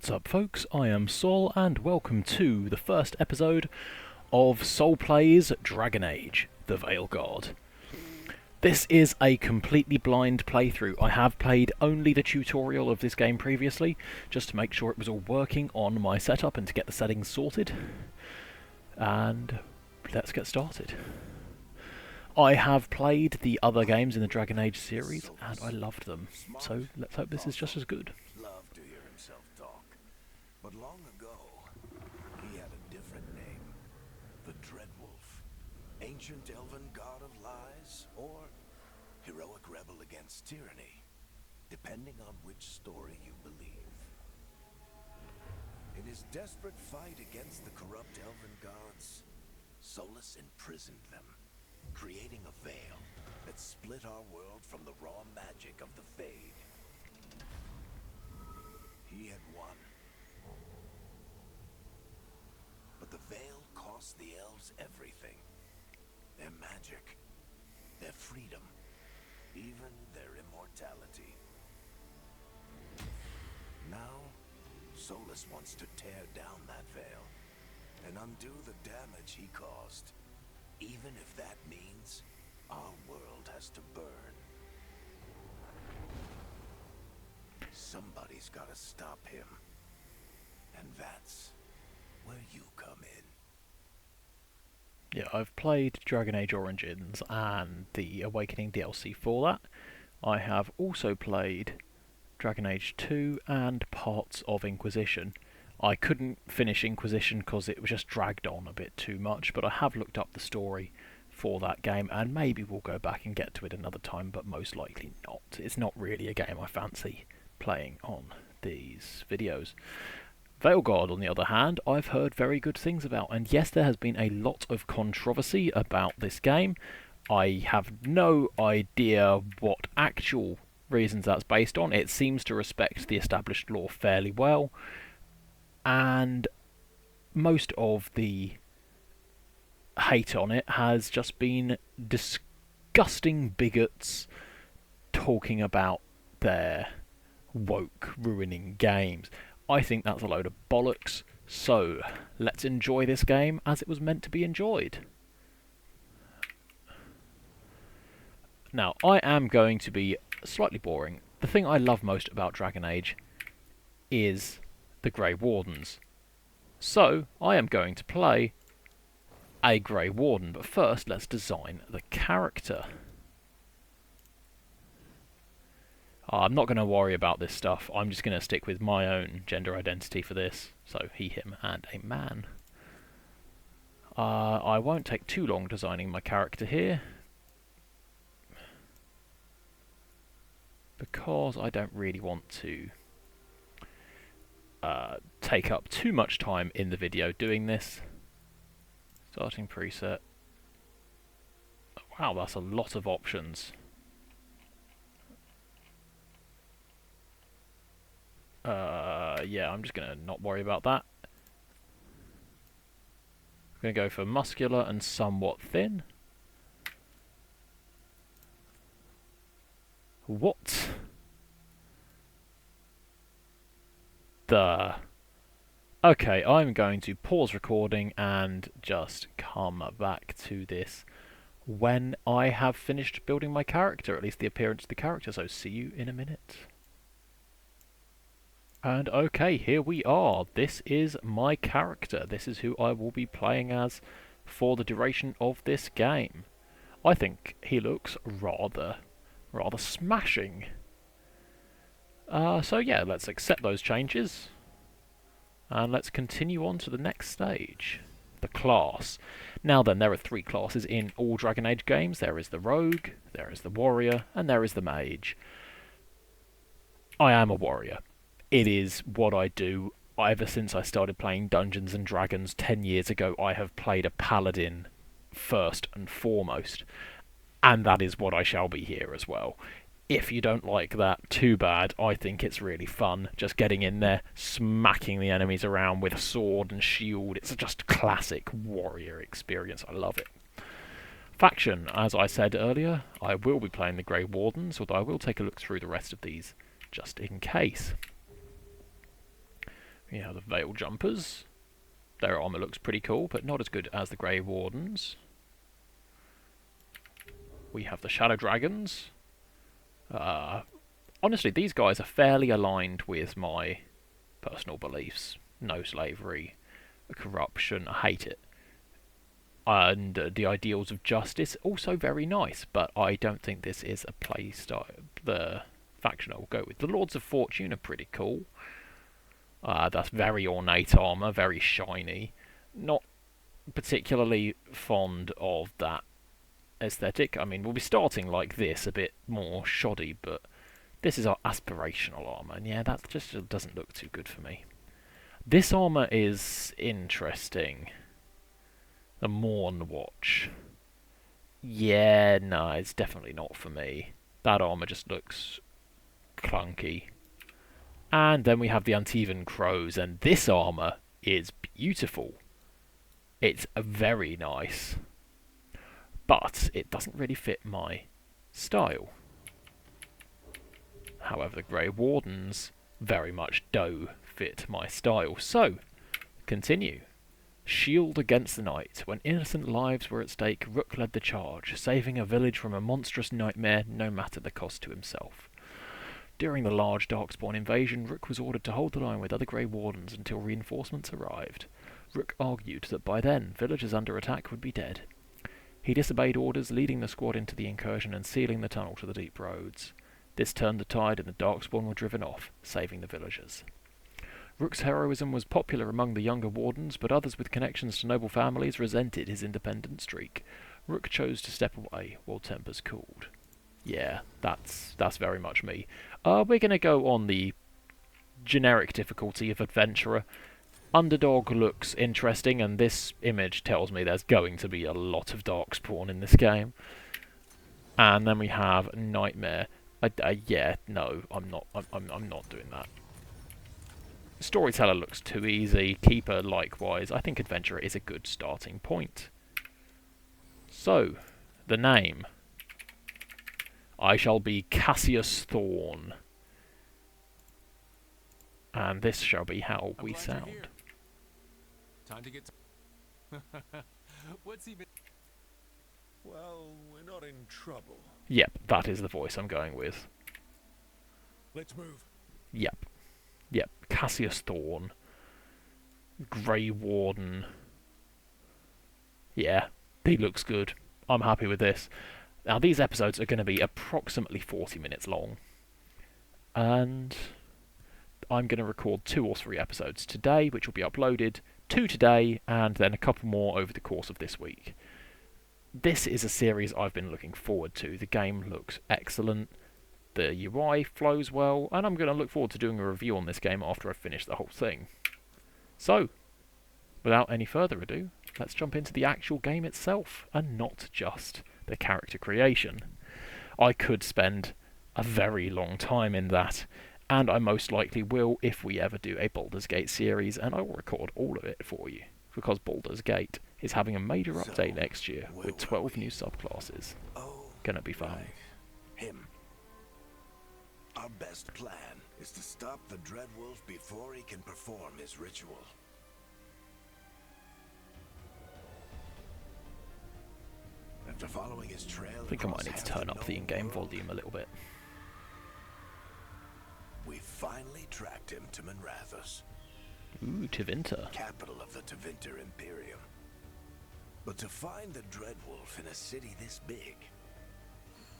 What's up, folks? I am Sol, and welcome to the first episode of Sol Plays Dragon Age, the Veilguard. This is a completely blind playthrough. I have played only the tutorial of this game previously, just to make sure it was all working on my setup and to get the settings sorted. And let's get started. I have played the other games in the Dragon Age series, and I loved them, so let's hope this is just as good. But long ago, he had a different name. The Dreadwolf. Ancient elven god of lies, or heroic rebel against tyranny, depending on which story you believe. In his desperate fight against the corrupt elven gods, Solus imprisoned them, creating a veil that split our world from the raw magic of the Fade. He had won. But the veil cost the elves everything. Their magic, their freedom, even their immortality. Now, Solus wants to tear down that veil and undo the damage he caused, even if that means our world has to burn. Somebody's gotta stop him. And that's where you come in. Yeah, I've played Dragon Age Origins and the Awakening DLC for that. I have also played Dragon Age 2 and parts of Inquisition. I couldn't finish Inquisition because it was just dragged on a bit too much, but I have looked up the story for that game, and maybe we'll go back and get to it another time, but most likely not. It's not really a game I fancy playing on these videos. Veilguard, on the other hand, I've heard very good things about, and yes, there has been a lot of controversy about this game. I have no idea what actual reasons that's based on. It seems to respect the established lore fairly well, and most of the hate on it has just been disgusting bigots talking about their woke ruining games. I think that's a load of bollocks, so let's enjoy this game as it was meant to be enjoyed. Now, I am going to be slightly boring. The thing I love most about Dragon Age is the Grey Wardens. So, I am going to play a Grey Warden, but first let's design the character. I'm not going to worry about this stuff. I'm just going to stick with my own gender identity for this. So, he, him, and a man. I won't take too long designing my character here, because I don't really want to take up too much time in the video doing this. Starting preset. Wow, that's a lot of options. Yeah, I'm just going to not worry about that. I'm going to go for muscular and somewhat thin. What the... Okay, I'm going to pause recording and just come back to this when I have finished building my character, at least the appearance of the character, so see you in a minute. And okay, here we are. This is my character. This is who I will be playing as for the duration of this game. I think he looks rather smashing. So yeah, let's accept those changes. And let's continue on to the next stage. The class. Now then, there are 3 classes in all Dragon Age games. There is the Rogue, there is the Warrior, and there is the Mage. I am a Warrior. It is what I do. Ever since I started playing Dungeons and Dragons 10 years ago, I have played a Paladin first and foremost. And that is what I shall be here as well. If you don't like that, too bad. I think it's really fun, just getting in there, smacking the enemies around with a sword and shield. It's just classic warrior experience. I love it. Faction, as I said earlier, I will be playing the Grey Wardens, although I will take a look through the rest of these just in case. We have the Veil Jumpers. Their armour looks pretty cool, but not as good as the Grey Wardens. We have the Shadow Dragons. Honestly, these guys are fairly aligned with my personal beliefs. No slavery, corruption, I hate it. And the ideals of justice, also very nice, but I don't think this is a play style, the faction I will go with. The Lords of Fortune are pretty cool. That's very ornate armour, very shiny. Not particularly fond of that aesthetic. I mean, we'll be starting like this, a bit more shoddy, but this is our aspirational armour, and yeah, that just doesn't look too good for me. This armour is interesting. The Morn Watch. Yeah, no, it's definitely not for me. That armour just looks clunky. And then we have the Antivan Crows, and this armour is beautiful. It's very nice. But it doesn't really fit my style. However, the Grey Wardens very much do fit my style. So, continue. Shield against the night. When innocent lives were at stake, Rook led the charge, saving a village from a monstrous nightmare, no matter the cost to himself. During the large Darkspawn invasion, Rook was ordered to hold the line with other Grey Wardens until reinforcements arrived. Rook argued that by then, villagers under attack would be dead. He disobeyed orders, leading the squad into the incursion and sealing the tunnel to the deep roads. This turned the tide and the Darkspawn were driven off, saving the villagers. Rook's heroism was popular among the younger Wardens, but others with connections to noble families resented his independent streak. Rook chose to step away while tempers cooled. Yeah, that's very much me. We're going to go on the generic difficulty of Adventurer. Underdog looks interesting, and this image tells me there's going to be a lot of Darkspawn in this game. And then we have Nightmare. Yeah, no, I'm not doing that. Storyteller looks too easy. Keeper likewise. I think Adventurer is a good starting point. So, the name. I shall be Cassius Thorn. And this shall be how we sound. Time to get What's he been? Well, we're not in trouble. Yep, that is the voice I'm going with. Let's move. Yep. Cassius Thorn. Grey Warden. Yeah, he looks good. I'm happy with this. Now, these episodes are going to be approximately 40 minutes long. And I'm going to record 2 or 3 episodes today, which will be uploaded. 2 today, and then a couple more over the course of this week. This is a series I've been looking forward to. The game looks excellent. The UI flows well, and I'm going to look forward to doing a review on this game after I've finished the whole thing. So, without any further ado, let's jump into the actual game itself, and not just the character creation. I could spend a very long time in that, and I most likely will if we ever do a Baldur's Gate series, and I will record all of it for you, because Baldur's Gate is having a major update next year with 12 new subclasses. Gonna be fun. Right. Him. Our best plan is to stop the Dreadwolf before he can perform his ritual. After following his trail, I think I might need to turn up the in-game volume a little bit. We finally tracked him to Minrathous, Ooh, Tevinter. capital of the Tevinter Imperium. But to find the Dreadwolf in a city this big,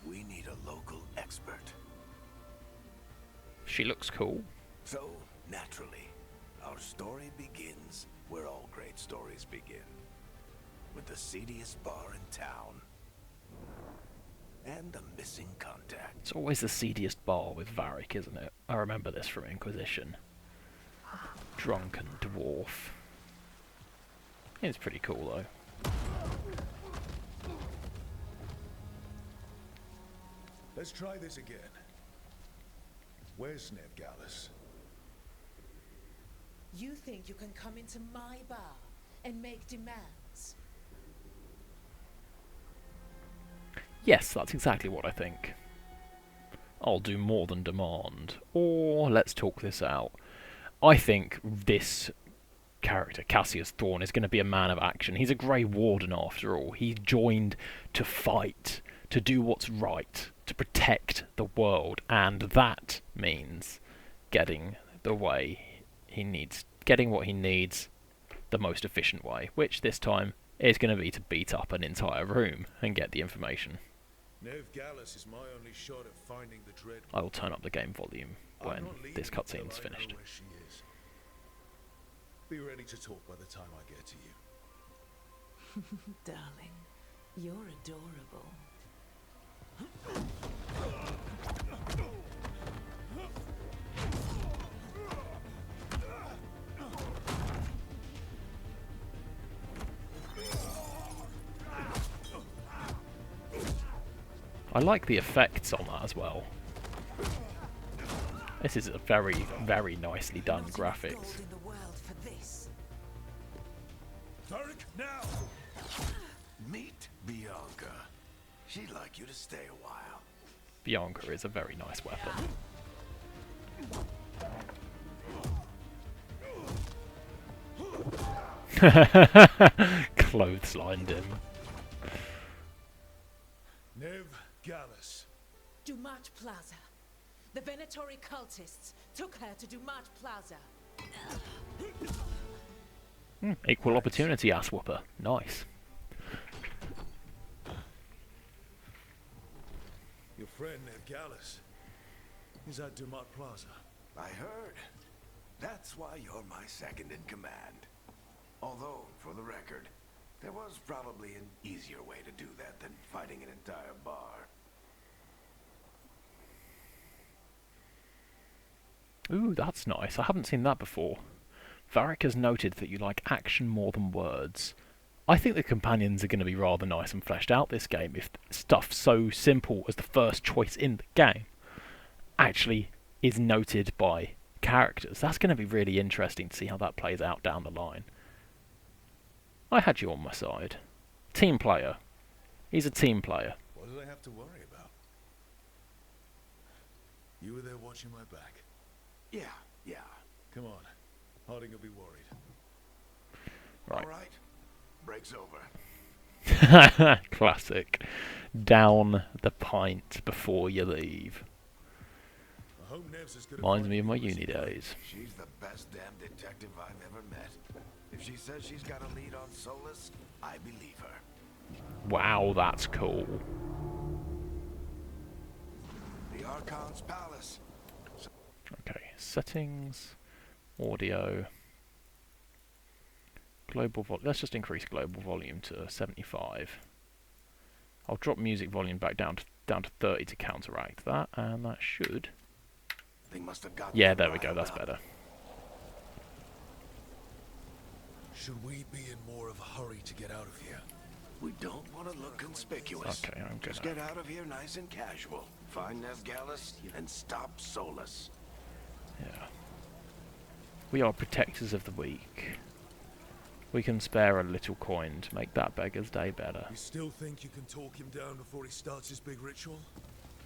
we need a local expert. She looks cool. So, naturally, our story begins where all great stories begin. With the seediest bar in town. And a missing contact. It's always the seediest bar with Varric, isn't it? I remember this from Inquisition. Drunken dwarf. It's pretty cool, though. Let's try this again. Where's Ned Gallus? You think you can come into my bar and make demands? Yes, that's exactly what I think. I'll do more than demand. Or let's talk this out. I think this character, Cassius Thorne, is going to be a man of action. He's a Grey Warden after all. He joined to fight, to do what's right, to protect the world, and that means getting what he needs the most efficient way, which this time is going to be to beat up an entire room and get the information. Nev Gallus is my only shot at finding the dread. I will turn up the game volume when this cutscene's finished. Where she is. Be ready to talk by the time I get to you. Darling, you're adorable. I like the effects on that as well. This is a very, very nicely done graphics. Tarek, now! Meet Bianca. She'd like you to stay a while. Bianca is a very nice weapon. Clotheslined him. Nev Gallus. Dumat Plaza. The Venatori cultists took her to Dumat Plaza. Equal opportunity ass whooper. Nice. Your friend Nev Gallus is at Dumat Plaza. I heard. That's why you're my second in command. Although, for the record, there was probably an easier way to do that than fighting an entire bar. Ooh, that's nice. I haven't seen that before. Varric has noted that you like action more than words. I think the companions are going to be rather nice and fleshed out this game if stuff so simple as the first choice in the game actually is noted by characters. That's going to be really interesting to see how that plays out down the line. I had you on my side. Team player. He's a team player. What did I have to worry about? You were there watching my back. Yeah. Come on. Harding will be worried. Right. All right. Break's over. Classic. Down the pint before you leave. I hope Nev's as good at Reminds me finding of my you as uni you are. days. She's the best damn detective I've ever met. If she says she's got a lead on Solus, I believe her. Wow, that's cool. The Archon's palace. Okay, settings, audio, global volume. Let's just increase global volume to 75. I'll drop music volume back down to 30 to counteract that, and that should. They must have got Yeah, them there we go. riled That's up. better. Should we be in more of a hurry to get out of here? We don't want to look conspicuous. Okay, I'm Just gonna. get out of here nice and casual. Find Nev Gallus and stop Solus. Yeah. We are protectors of the weak. We can spare a little coin to make that beggar's day better. You still think you can talk him down before he starts his big ritual?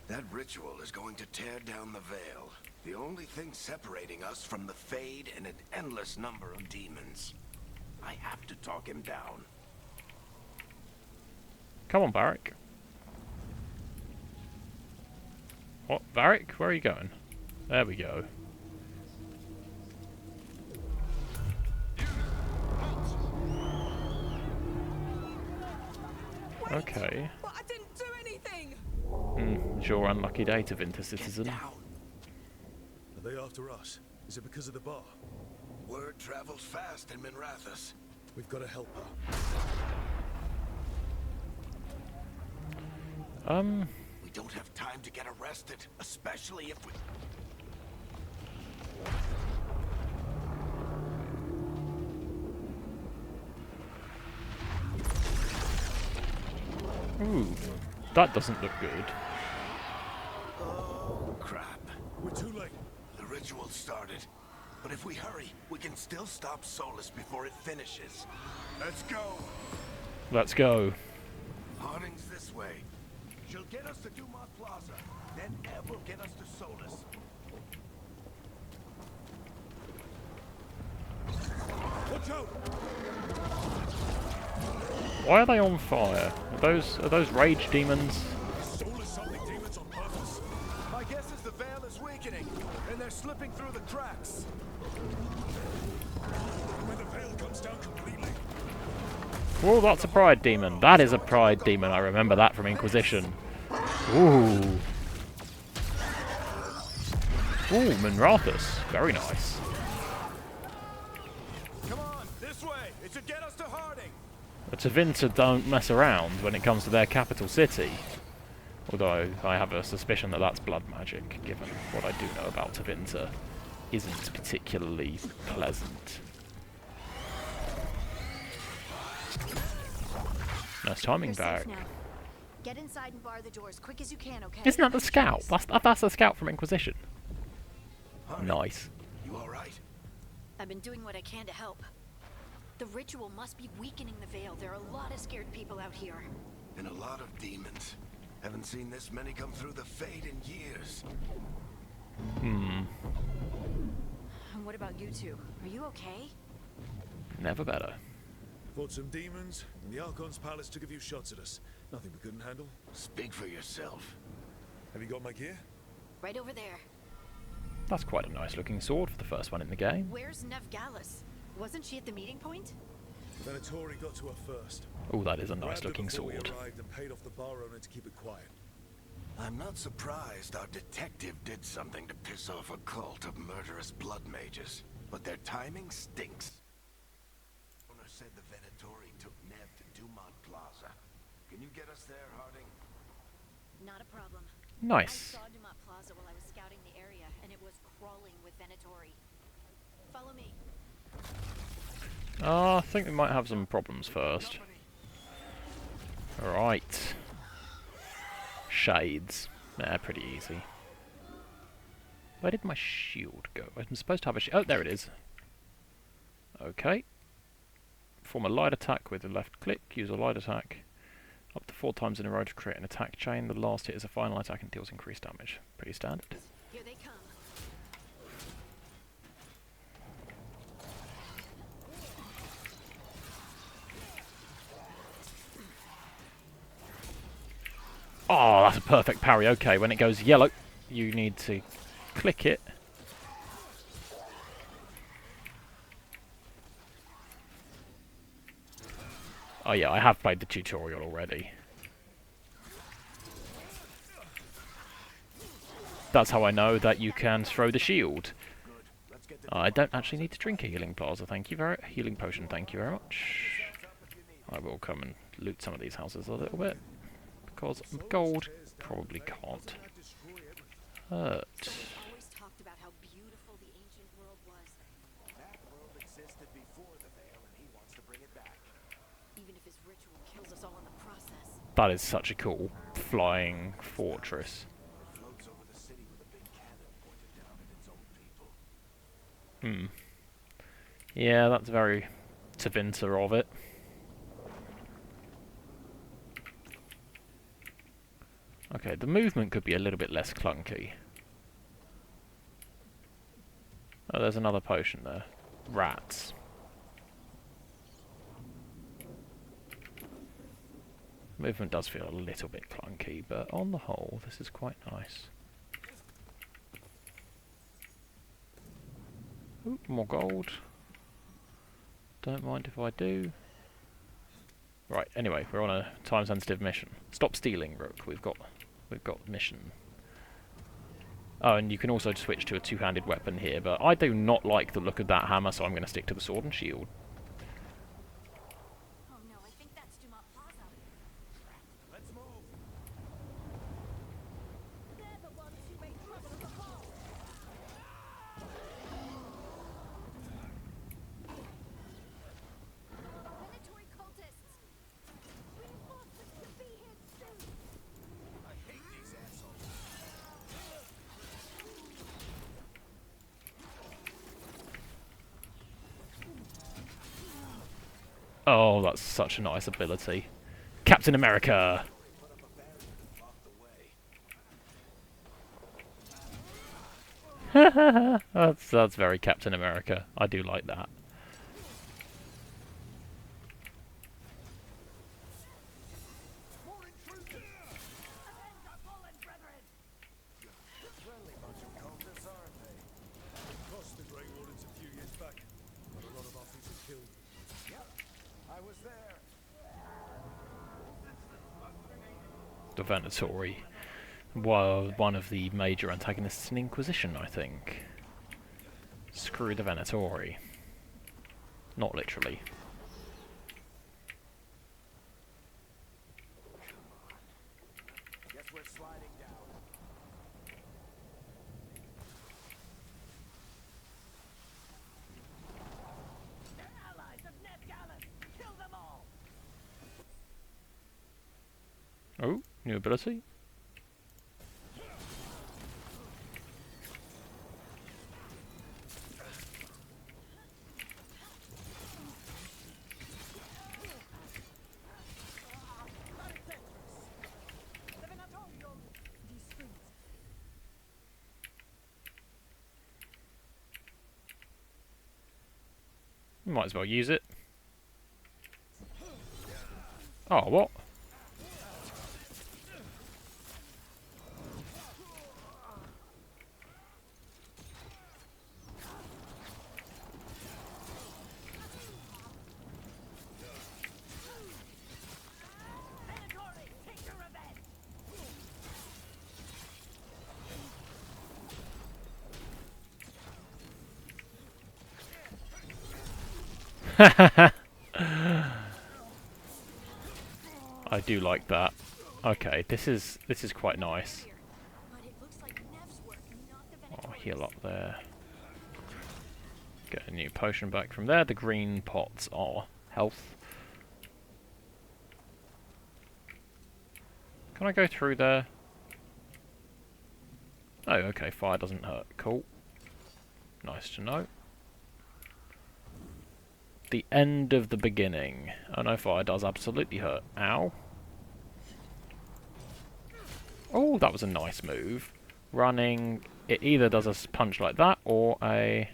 That ritual is going to tear down the veil. The only thing separating us from the Fade and an endless number of demons. I have to talk him down. Come on, Varric. What? Varric? Where are you going? There we go. Okay. But I didn't do anything! It's your unlucky day to Vinter Get Citizen. down. Are they after us? Is it because of the bar? Word travels fast in Minrathous. We've got to help her. We don't have time to get arrested, especially if we... Ooh, that doesn't look good. Oh, crap. We're too late. The ritual started. But if we hurry, we can still stop Solus before it finishes. Let's go. Let's go. Harding's this way. She'll get us to Dumas Plaza. Then Ev will get us to Solus. Watch out! Why are they on fire? Are those rage demons? Soul assaulting demons on purpose. My guess is the veil is weakening, and they're slipping through the cracks. When the veil comes down completely. Oh, that's a pride demon. That is a pride demon. I remember that from Inquisition. Ooh. Ooh, Minrathus. Very nice. Come on, this way. It should get us to Harding. The Tevinter don't mess around when it comes to their capital city. Although I have a suspicion that that's blood magic, given what I do know about Tevinter isn't particularly pleasant. Nice timing You're back. safe now. Get inside and bar the door as quick as you can, okay? Isn't that the scout? That's the scout from Inquisition. Harding, Nice. you all right? I've been doing what I can to help. The ritual must be weakening the veil. There are a lot of scared people out here. And a lot of demons. Haven't seen this many come through the Fade in years. Hmm. And what about you two? Are you okay? Never better. Fought some demons, and the Archon's palace took a few shots at us. Nothing we couldn't handle. Speak for yourself. Have you got my gear? Right over there. That's quite a nice looking sword for the first one in the game. Where's Nev Gallus? Wasn't she at the meeting point? The Venatori got to her first. Oh, that is a nice Grabbed her looking before we sword. arrived and paid off the bar owner to keep it quiet. I'm not surprised our detective did something to piss off a cult of murderous blood mages, but their timing stinks. Owner said the Venatori took Nev to Dumont Plaza. Can you get us there, Harding? Not a problem. Nice. I saw Dumont Plaza while I was scouting the area, and it was crawling with Venatori. Follow me. I think we might have some problems first. Right. Shades. They're pretty easy. Where did my shield go? I'm supposed to have a shield. Oh, there it is. Okay. Perform a light attack with a left click. Use a light attack up to 4 times in a row to create an attack chain. The last hit is a final attack and deals increased damage. Pretty standard. Here they come. Oh, that's a perfect parry. Okay, when it goes yellow, you need to click it. Oh yeah, I have played the tutorial already. That's how I know that you can throw the shield. I don't actually need to drink a healing plaza, thank you very healing potion, thank you very much. I will come and loot some of these houses a little bit. Because gold probably can't hurt. Always talked about how beautiful the ancient world was, That world existed before the Veil, and he wants to bring it back. even if his ritual kills us all in the process. That is such a cool flying fortress. It floats over the city with a big cannon pointed down at its own people. Hmm. Yeah, that's very Tevinter of it. Okay, the movement could be a little bit less clunky. Oh, there's another potion there. Rats. Movement does feel a little bit clunky, but on the whole, this is quite nice. Ooh, more gold. Don't mind if I do. Right, anyway, we're on a time-sensitive mission. Stop stealing, Rook. We've got mission. Oh, and you can also switch to a two-handed weapon here, but I do not like the look of that hammer, so I'm going to stick to the sword and shield. Oh no, I think that's Dumont Plaza. Let's move. They're the ones who made trouble at the hall. Venatori cultists! Reinforcements should be here soon! I hate these assholes. Oh, that's such a nice ability. Captain America! Put up a barrier to block the way. That's very Captain America. I do like that. the Venatori. Well, one of the major antagonists in Inquisition, I think. Screw the Venatori. Not literally. Guess we're sliding down. They're allies of Ned Gallus! Kill them all! Oh, new ability. Might as well use it. Oh, what? I do like that. Okay, this is quite nice. But it looks like Nev's work, not the Oh, Venatori's. heal up there. Get a new potion back from there. The green pots are health. Can I go through there? Oh, okay, fire doesn't hurt. Cool. Nice to know. The end of the beginning. Oh no, fire does absolutely hurt. Ow. Oh, that was a nice move. Running, it either does a punch like that or a...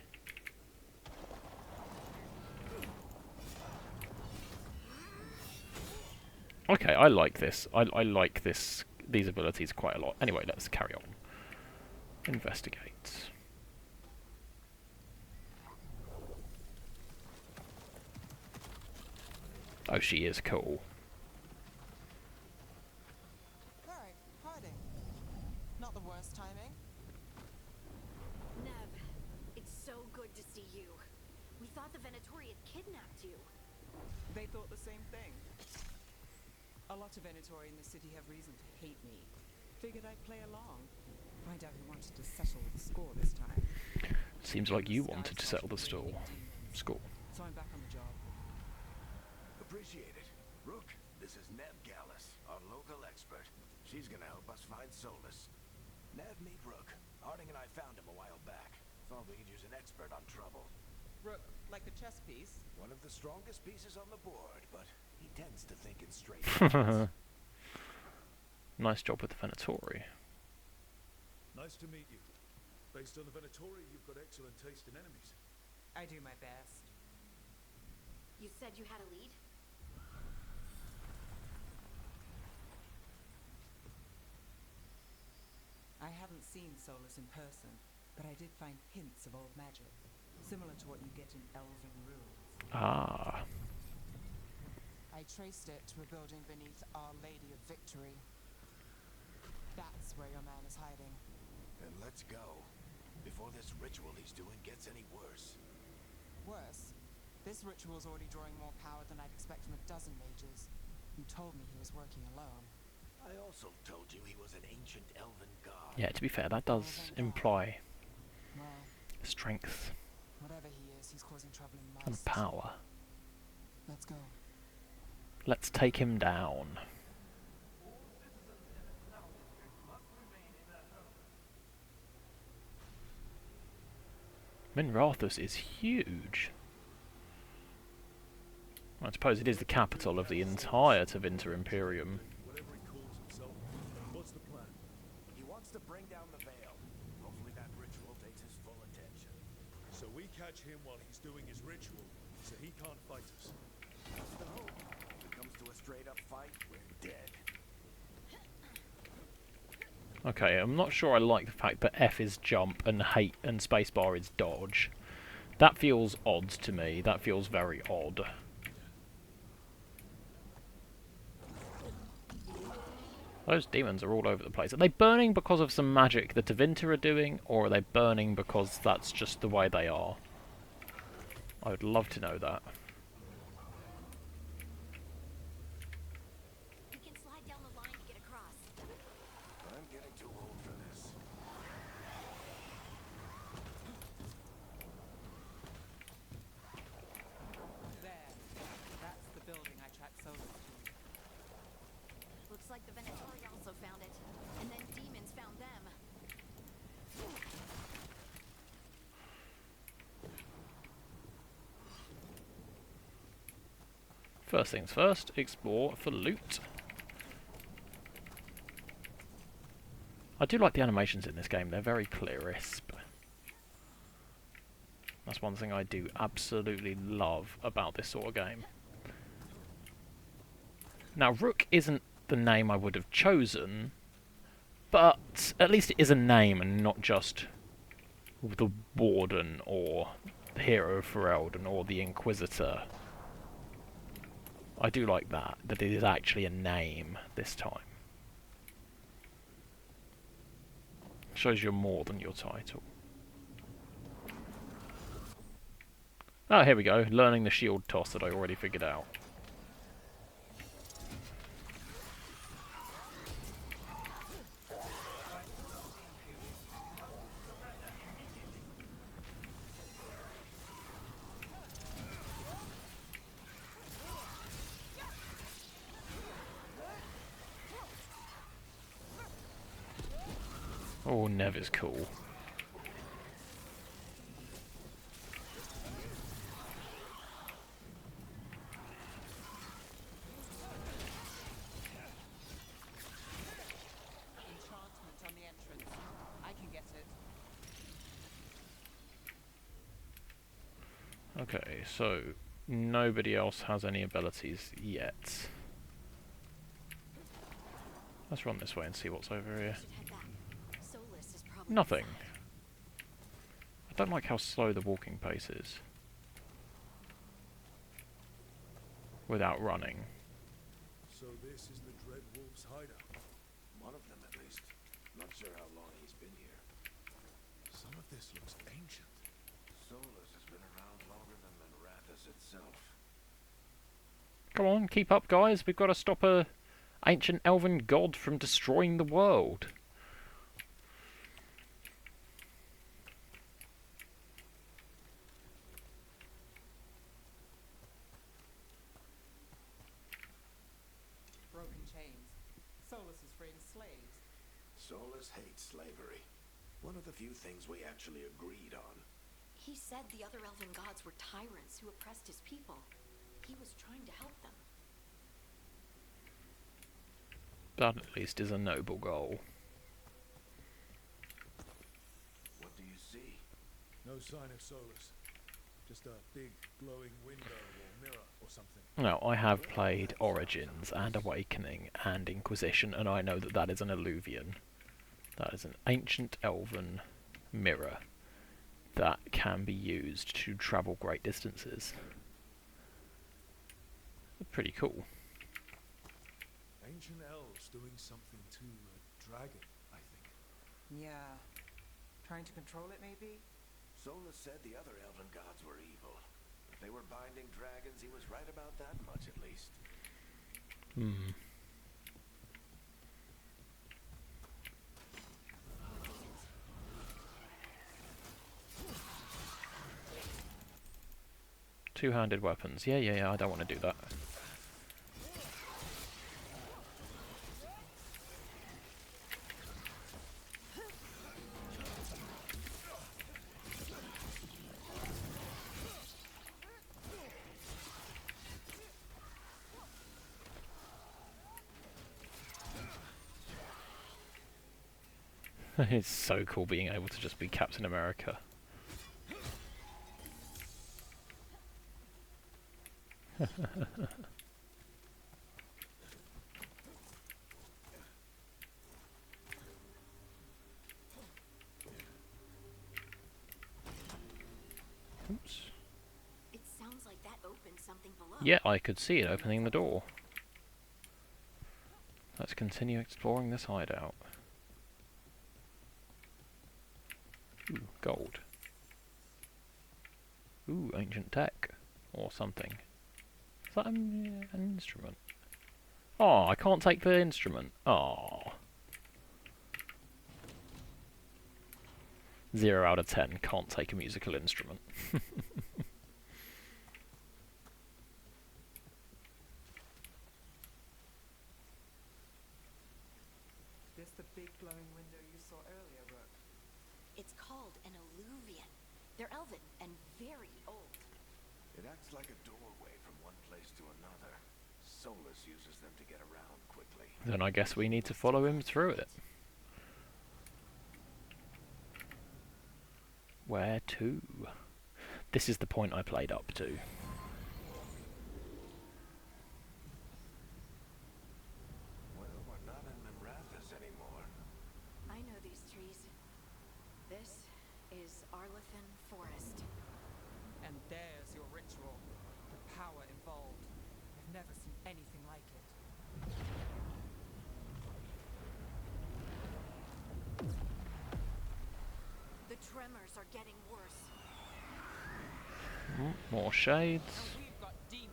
Okay, I like this. I like these abilities quite a lot. Anyway, let's carry on. Investigate. Oh, she is cool. Very hiding. Not the worst timing. Nev, it's so good to see you. We thought the Venatori had kidnapped you. They thought the same thing. A lot of Venatori in the city have reason to hate me. Figured I'd play along. Find out who wanted to settle the score this time. Seems like you wanted to settle the score. So I'm back on the job. Appreciate it. Rook, this is Ned Gallus, our local expert. She's gonna help us find Solus. Ned, meet Rook. Harding and I found him a while back. Thought we could use an expert on trouble. Rook, like a chess piece. One of the strongest pieces on the board, but he tends to think in straight lines. Nice job with the Venatori. Nice to meet you. Based on the Venatori, you've got excellent taste in enemies. I do my best. You said you had a lead? I haven't seen Solus in person, but I did find hints of old magic, similar to what you get in elven ruins. Ah. I traced it to a building beneath Our Lady of Victory. That's where your man is hiding. Then let's go. Before this ritual he's doing gets any worse. Worse, this ritual's already drawing more power than I'd expect from a dozen mages. You told me he was working alone. I also told you he was an ancient elven god. Yeah, to be fair, that does imply Well, strength whatever he is, he's causing trouble in my and city. power. Let's go. Let's take him down. Minrathous is huge. I suppose it is the capital of the entire Tevinter Imperium. Whatever he calls himself, what's the plan? He wants to bring down the veil. Hopefully that ritual takes his full attention. So we catch him while he's doing his ritual, so he can't fight us. That's the hope. If it comes to a straight-up fight, we're dead. Okay, I'm not sure I like the fact that F is jump and spacebar is dodge. That feels odd to me. That feels very odd. Those demons are all over the place. Are they burning because of some magic the Tevinter are doing, or are they burning because that's just the way they are? I would love to know that. We can slide down the line to get across. I'm getting too old for this. There. That's the building I tracked Solus to. Looks like the Venatori also found it. And then demons found them. First things first, explore for loot. I do like the animations in this game, they're very crisp. That's one thing I do absolutely love about this sort of game. Now, Rook isn't the name I would have chosen, but at least it is a name and not just the Warden or the Hero of Ferelden or the Inquisitor. I do like that it is actually a name this time. Shows you're more than your title. Oh, here we go. Learning the shield toss that I already figured out. Oh, Nev is cool. Enchantment on the entrance. I can get it. Okay, so nobody else has any abilities yet. Let's run this way and see what's over here. Should head back. Solus is probably Nothing. inside. I don't like how slow the walking pace is. Without running. So this is the Dreadwolf's hideout. One of them, at least. Not sure how long he's been here. Some of this looks ancient. Solus has been around longer than Manrathus itself. Come on, keep up, guys. We've got to stop a ancient elven god from destroying the world. Broken chains. Solus is freeing slaves. Solus hates slavery. One of the few things we actually agreed on. He said the other elven gods were tyrants who oppressed his people. He was trying to help them. That at least is a noble goal. What do you see? No sign of Solus. Just a big glowing window or mirror or something. Now, I have played Origins and Awakening and Inquisition, and I know that that is an illuvian. That is an ancient elven mirror that can be used to travel great distances. Pretty cool. Ancient elves doing something to a dragon, I think. Yeah. Trying to control it, maybe? Solus said the other elven gods were evil. If they were binding dragons, he was right about that much, at least. Hmm. Two-handed weapons. Yeah, I don't want to do that. It's so cool being able to just be Captain America. Oops. It sounds like that opened something below. Yeah, I could see it opening the door. Let's continue exploring this hideout. Ooh, gold. Ooh, ancient tech. Or something. Is that an instrument? Oh, I can't take the instrument. Oh. 0 out of 10, can't take a musical instrument. This the big glowing window you saw earlier, Rook? It's called an alluvian. They're elven and very old. It acts like a doorway from one place to another. Solus uses them to get around quickly. Then I guess we need to follow him through it. Where to? This is the point I played up to. Well, we're not in Minrathous anymore. I know these trees. This is Arlethan Forest. And there's your ritual. The power involved. I've never seen anything like it. The tremors are getting worse. More shades. And we've got demons.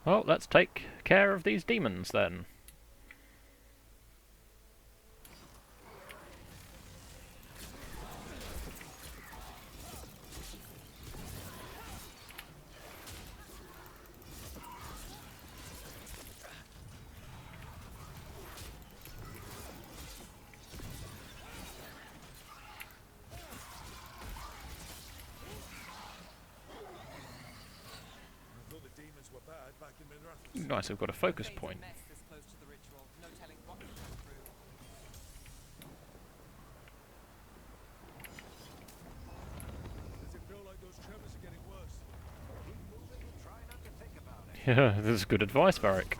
Well, let's take care of these demons then. I thought the demons were bad back in Minrathous. Nice, we've got a focus Fate's a point. mess this close to the ritual. No telling what could come through. Does it feel like those tremors are getting worse? Keep moving and try not to think about it. Yeah, this is good advice, Varric.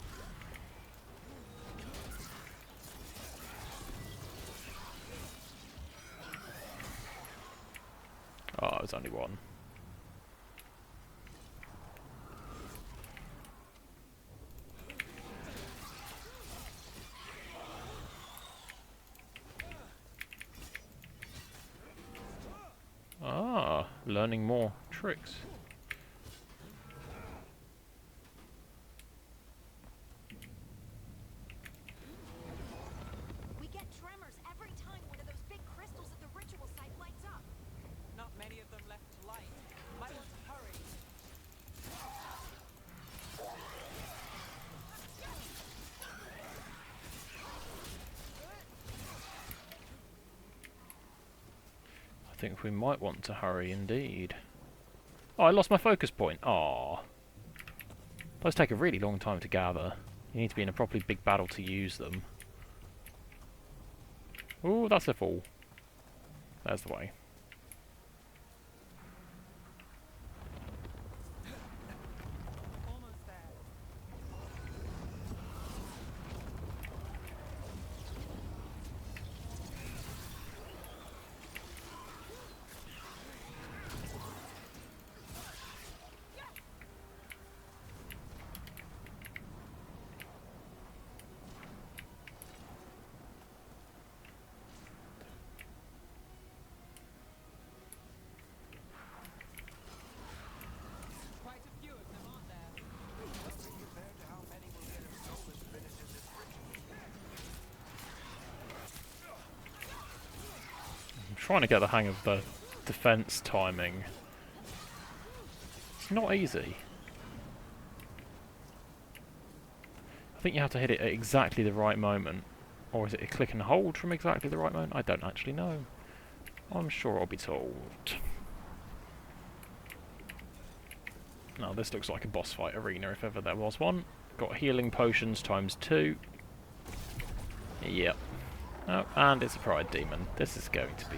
Oh, it was only one. Ah, learning more tricks. We get tremors every time one of those big crystals at the ritual site lights up. Not many of them left to light. Might want to hurry. I think we might want to hurry indeed. Oh, I lost my focus point. Aww. Those take a really long time to gather. You need to be in a properly big battle to use them. Ooh, that's a fall. There's the way. Almost there. Quite a few of them, aren't there? Nothing compared to how many will get if Solus finishes this ritual. I'm trying to get the hang of the defense timing. It's not easy. I think you have to hit it at exactly the right moment. Or is it a click and hold from exactly the right moment? I don't actually know. I'm sure I'll be told. Now this looks like a boss fight arena if ever there was one. Got healing potions ×2. Yep. Oh, and it's a pride demon. This is going to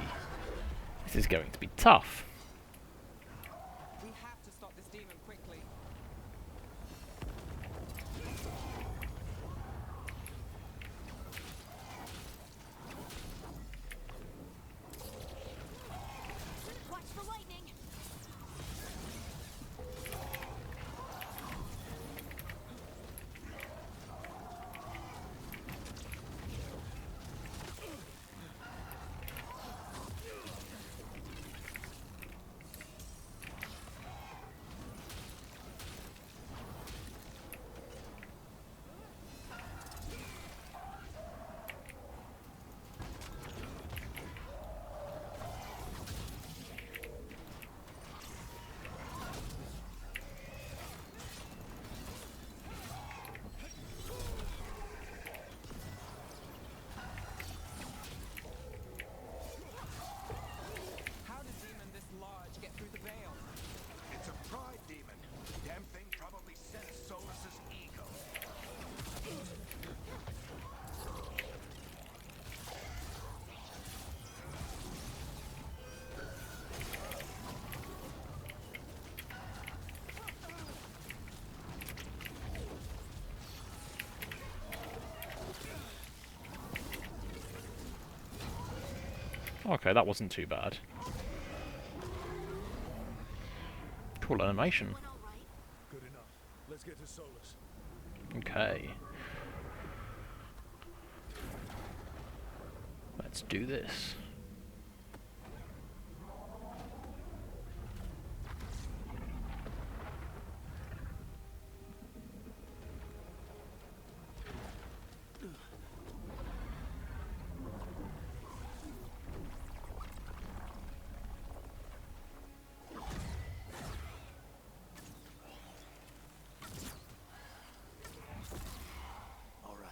be tough. We have to stop this demon quickly. Watch for lightning. Okay, that wasn't too bad. Cool animation. Everyone all right? Good enough. Let's get to Solus. Okay. Let's do this. All right.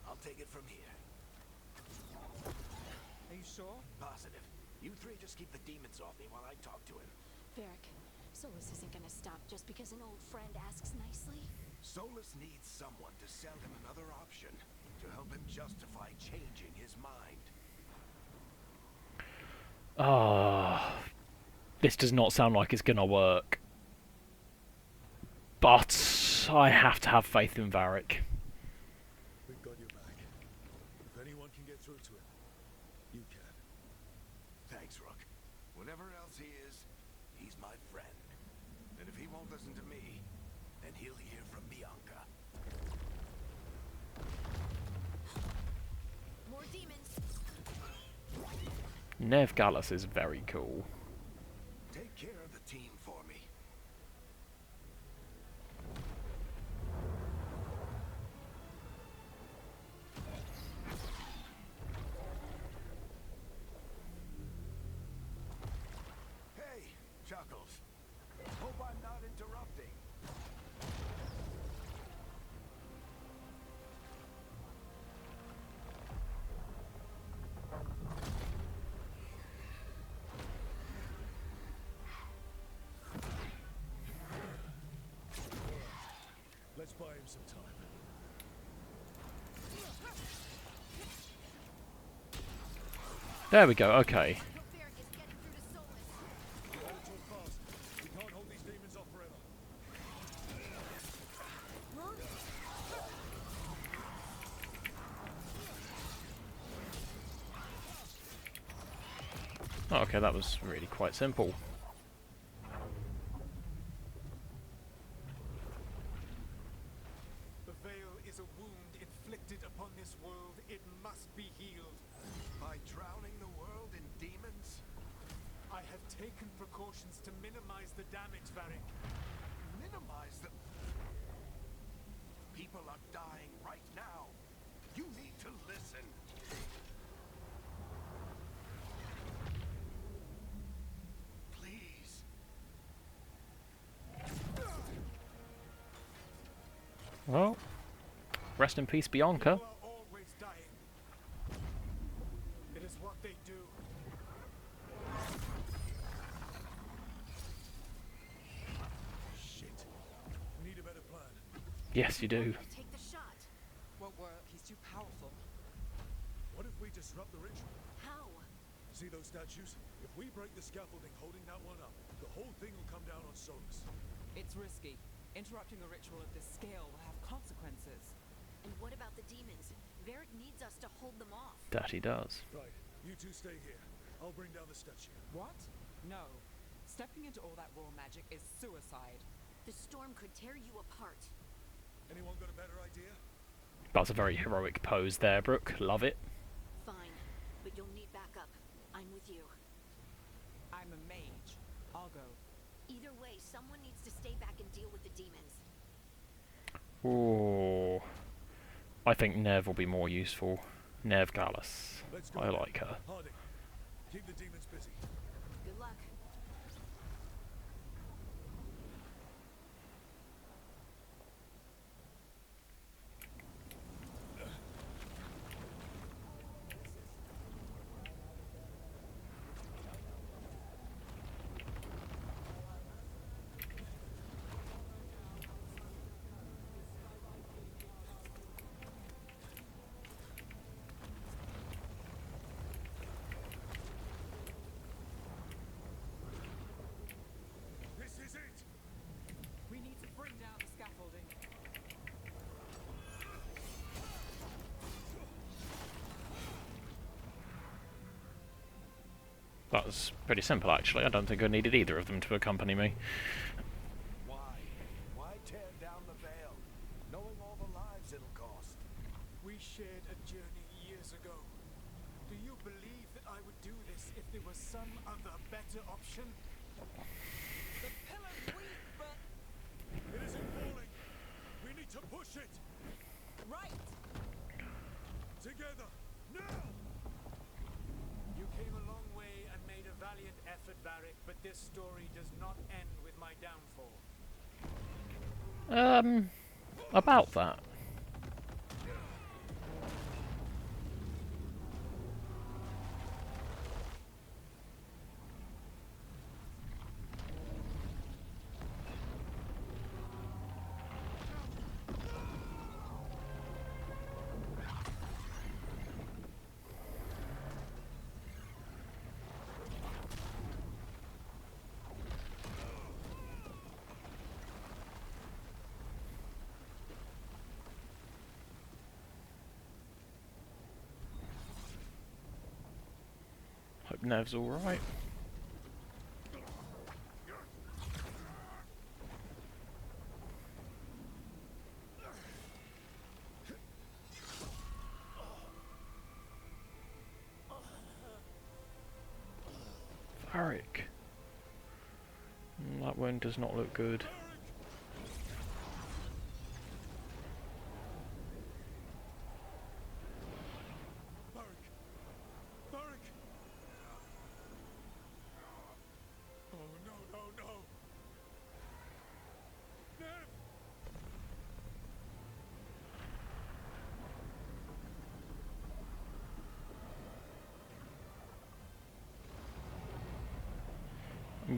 I'll take it from here. Are you sure? Positive. You three just keep the demons off me while I talk to him. Varric, Solus isn't gonna stop just because an old friend asks nicely. Solus needs someone to sell him another option, to help him justify changing his mind. Ah, this does not sound like it's gonna work. But I have to have faith in Varric. We've got your back. If anyone can get through to him, you can. Thanks, Rook. Whatever else he is, he's my friend. And if he won't listen to me, then he'll hear from Bianca. More demons. Nev Gallus is very cool. Take care of the team for me. Hey, Chuckles. Hope I'm not interrupting. Let's buy him some time. There we go, okay. I hope Varric is getting through to Solus. Gotta talk fast. We can't hold these demons off forever. Oh, okay, that was really quite simple. The veil is a wound inflicted upon this world. It must be healed. By drowning the world in demons? I have taken precautions to minimize the damage, Varric. Minimize the... People are dying right now. You need to listen. Please. Well, rest in peace, Bianca. You are always dying. It is what they do. Shit. We need a better plan. Yes, you do. Take the shot. Won't work. He's too powerful. What if we disrupt the ritual? How? See those statues? If we break the scaffolding holding that one up, the whole thing will come down on Solus. It's risky. Interrupting a ritual of this scale will have consequences. And what about the demons? Varric needs us to hold them off. That he does. Right. You two stay here. I'll bring down the statue. What? No. Stepping into all that raw magic is suicide. The storm could tear you apart. Anyone got a better idea? That's a very heroic pose there, Brooke. Love it. Fine, but you'll need backup. I'm with you. I'm a mage. I'll go. Either way, someone needs to stay back and deal with the demons. Ooh. I think Nev will be more useful. Nev Gallus. Let's go. I like her. Harding, keep the demons busy. Good luck. That was pretty simple, actually. I don't think I needed either of them to accompany me. Why? Why tear down the veil, knowing all the lives it'll cost? We shared a journey years ago. Do you believe that I would do this if there was some other better option? The pillar's weak, but... It isn't falling. We need to push it. Right! Together. Now! You came a long way and made a valiant effort, Varric, but this story does not end with my downfall. About that. Hope Nev's alright. Varric. That wound does not look good.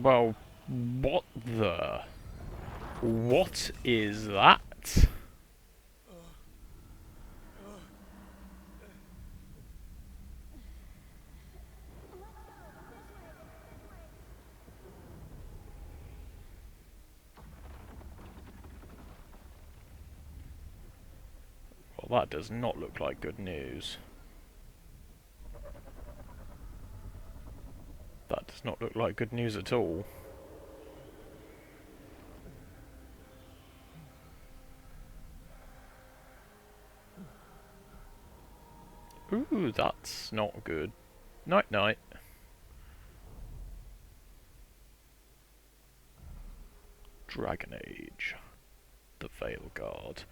Well, what the... What is that? Well, that does not look like good news. That does not look like good news at all. Ooh, that's not good. Night night. Dragon Age. The Veilguard.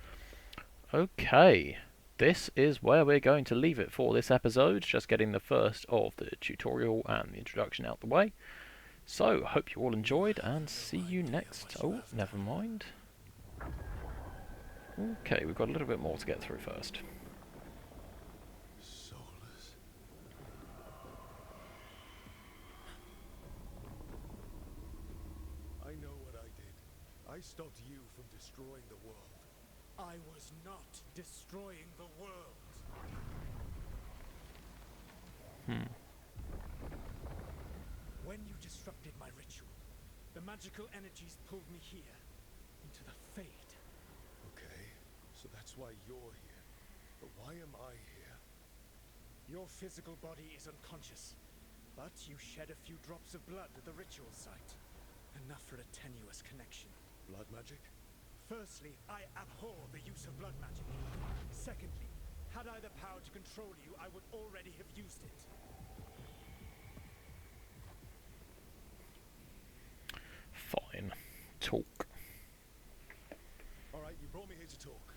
Okay. This is where we're going to leave it for this episode, just getting the first of the tutorial and the introduction out the way. So, hope you all enjoyed, and see you next... Oh, never mind. Okay, we've got a little bit more to get through first. Soulless. I know what I did. I stopped you from destroying the world. I was not destroying the world. When you disrupted my ritual, the magical energies pulled me here, into the Fade. Okay, so that's why you're here. But why am I here? Your physical body is unconscious, but you shed a few drops of blood at the ritual site. Enough for a tenuous connection. Blood magic? Firstly, I abhor the use of blood magic. Secondly, had I the power to control you, I would already have used it. Fine. Talk. Alright, you brought me here to talk.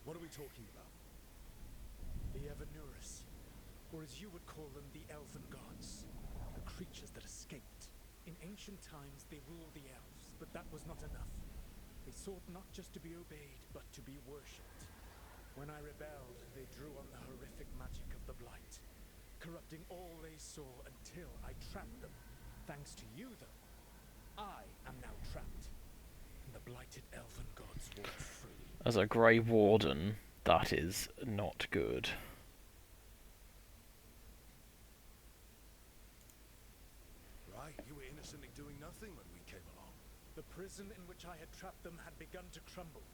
What are we talking about? The Evanurus, or as you would call them, the Elven Gods. The creatures that escaped. In ancient times, they ruled the elves, but that was not enough. They sought not just to be obeyed, but to be worshipped. When I rebelled, they drew on the horrific magic of the Blight, corrupting all they saw until I trapped them. Thanks to you, though, I am now trapped, and the blighted Elven Gods walk free. As a Grey Warden, that is not good. Right, you were innocently doing nothing when we came along. The prison in which I had trapped them had begun to crumble.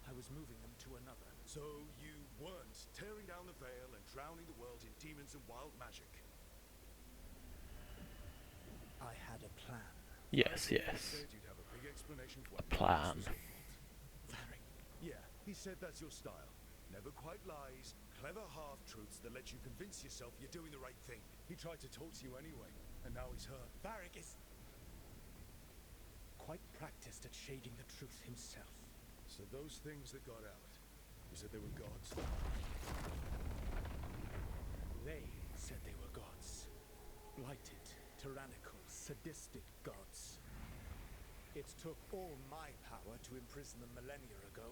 I was moving them to another. So you weren't tearing down the veil and drowning the world in demons and wild magic? Yes, He yes. said you'd have a big explanation for A what plan. this was all about. Yeah, he said that's your style. Never quite lies, clever half-truths that let you convince yourself you're doing the right thing. He tried to talk to you anyway, and now he's hurt. Varric is quite practiced at shading the truth himself. So those things that got out, you said they were gods? They said they were gods. Blighted, tyrannical, sadistic gods. It took all my power to imprison them millennia ago,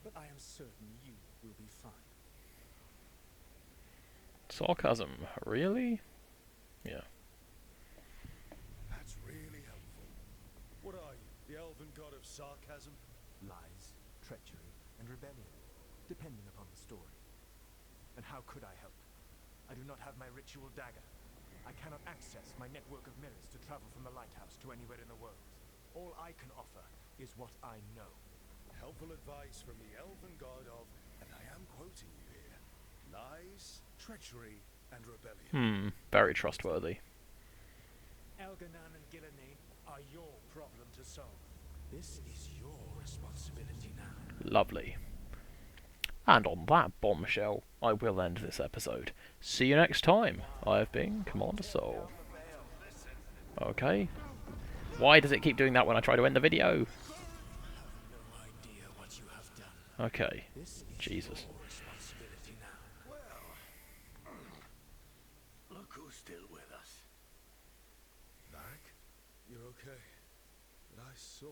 but I am certain you will be fine. Sarcasm, really? Yeah. That's really helpful. What are you, the elven god of sarcasm? Lies, treachery, and rebellion, depending upon the story. And how could I help? I do not have my ritual dagger. I cannot access my network of mirrors to travel from the lighthouse to anywhere in the world. All I can offer is what I know. Helpful advice from the elven god of, and I am quoting you here, lies, treachery, and rebellion. Very trustworthy. Elganan and Gillenane are your problem to solve. This is your responsibility now. Lovely. And on that bombshell, I will end this episode. See you next time. I have been Commander Soul. Okay. Why does it keep doing that when I try to end the video? Okay. Jesus. Look who's still with us. Varric, you're okay. But I saw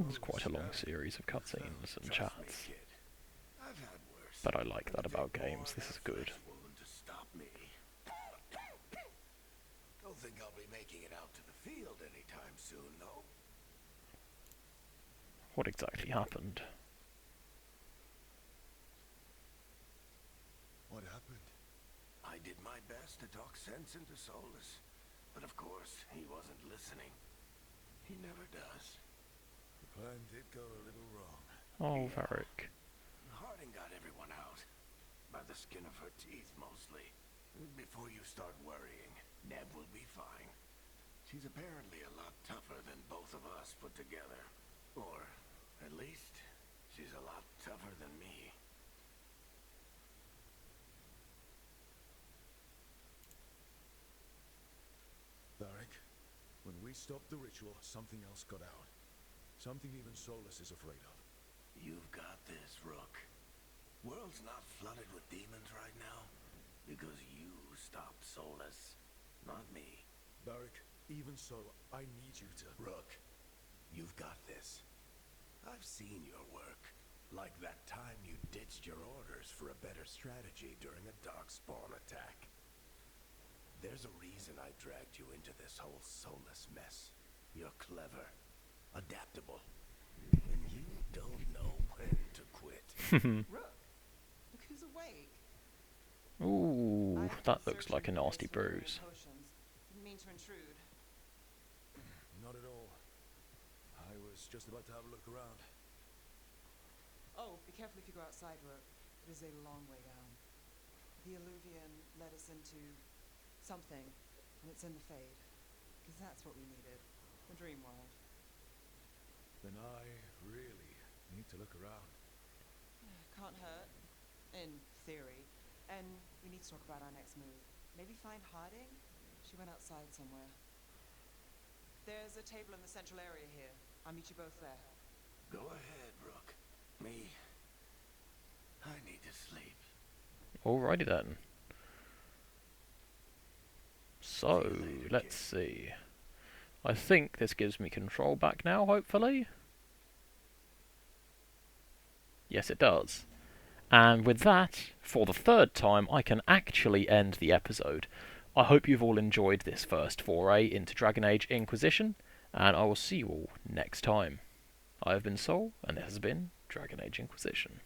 It's quite a long series of cutscenes and chats. Kid, I've had worse. But I like that about games. This is good. Wound to stop me. Don't think I'll be making it out to the field anytime soon, though. What exactly happened? What happened? I did my best to talk sense into Solus, but of course, he wasn't listening. He never does. The plan did go a little wrong. Oh, Varric. Harding got everyone out. By the skin of her teeth, mostly. Before you start worrying, Neb will be fine. She's apparently a lot tougher than both of us put together. Or, at least, she's a lot tougher than me. Varric, when we stopped the ritual, something else got out. Something even Solus is afraid of. You've got this, Rook. World's not flooded with demons right now because you stopped Solus, not me. Varric, even so, I need you to... Rook, you've got this. I've seen your work. Like that time you ditched your orders for a better strategy during a darkspawn attack. There's a reason I dragged you into this whole Solus mess. You're clever, adaptable, and you don't know when to quit. Rook, look who's awake. Ooh, I've that been looks like a searching for nasty this room bruise. in potions. Didn't mean to intrude. Not at all. I was just about to have a look around. Oh, be careful if you go outside, Rook. It is a long way down. The Alluvian led us into something, and it's in the Fade. Because that's what we needed. The dream world. Then I really need to look around. Can't hurt. In theory. And we need to talk about our next move. Maybe find Harding? She went outside somewhere. There's a table in the central area here. I'll meet you both there. Go ahead, Rook. Me, I need to sleep. Alrighty then. So, let's see. I think this gives me control back now, hopefully. Yes, it does. And with that, for the third time, I can actually end the episode. I hope you've all enjoyed this first foray into Dragon Age Inquisition, and I will see you all next time. I have been Sol, and this has been Dragon Age Inquisition.